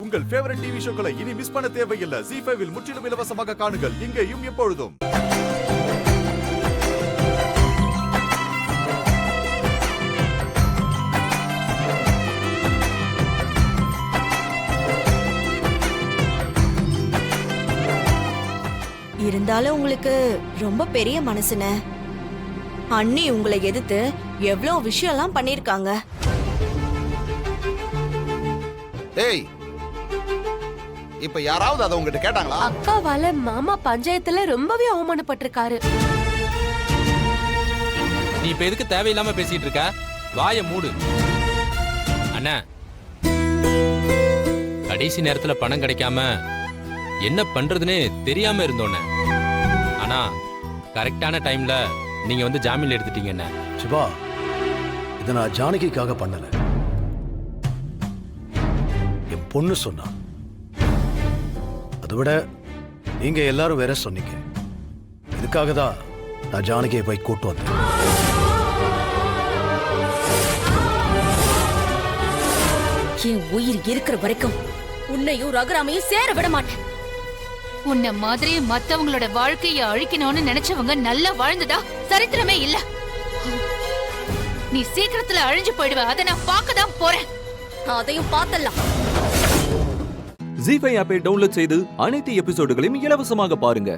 உங்கள் favourite TV ஷோக்களை இனி miss பண்ண தேவையில்லை. ZEE5 இல் முற்றிலும் இலவசமாக காணுங்கள். இங்கேயும் எப்பொழுதும். இருந்தாலும் உங்களுக்கு ரொம்ப பெரிய மனசுன. அண்ணி உங்களை எதிர்த்து எவ்வளவு விஷயம்லாம் பண்ணிருக்காங்க. ஏய், இப்ப யாராவது அதை உங்ககிட்ட கேட்டாங்களா? அக்காவால மாமா பஞ்சாயத்துல ரொம்பவே அவமானப்பட்டிருக்காரு. நீ இப்ப எதுக்கு தேவையில்லாம பேசிட்டு இருக்க? வாய மூடு. அண்ணா, கடைசி நேரத்துல பணம் கிடைக்காம என்ன பண்றதுன்னே தெரியாம இருந்தோண்ணே. ஆனா கரெக்டான டைம்ல நீங்க வந்து ஜாமீன் எடுத்துட்டீங்க. என்ன சிவா, இதை நான் ஜானகிக்காக பண்ணல. என் பொண்ணு சொன்னா. அதை விட நீங்க எல்லாரும் வேற சொன்னீங்க. இதுக்காக தான் நான் ஜானகியை போய் கூட்டு வந்தேன். என் உயிர் இருக்கிற வரைக்கும் உன்னையும் ரகுராமையும் சேர விட மாட்டேன். உன்ன மாதிரி மத்தவங்களோட வாழ்க்கைய அழிக்கணும்னு நினைச்சவங்க நல்லா வாழ்ந்ததா சரித்திரமே இல்ல. நீ சீக்கிரத்துல அழிஞ்சு போயிடுவ. அதை நான் பார்க்கதான் போறேன். அதையும் பார்த்தலாம். ZEE5 ஆப்பை டவுன்லோட் செய்து அனைத்து எபிசோடுகளையும் இலவசமாக பாருங்க.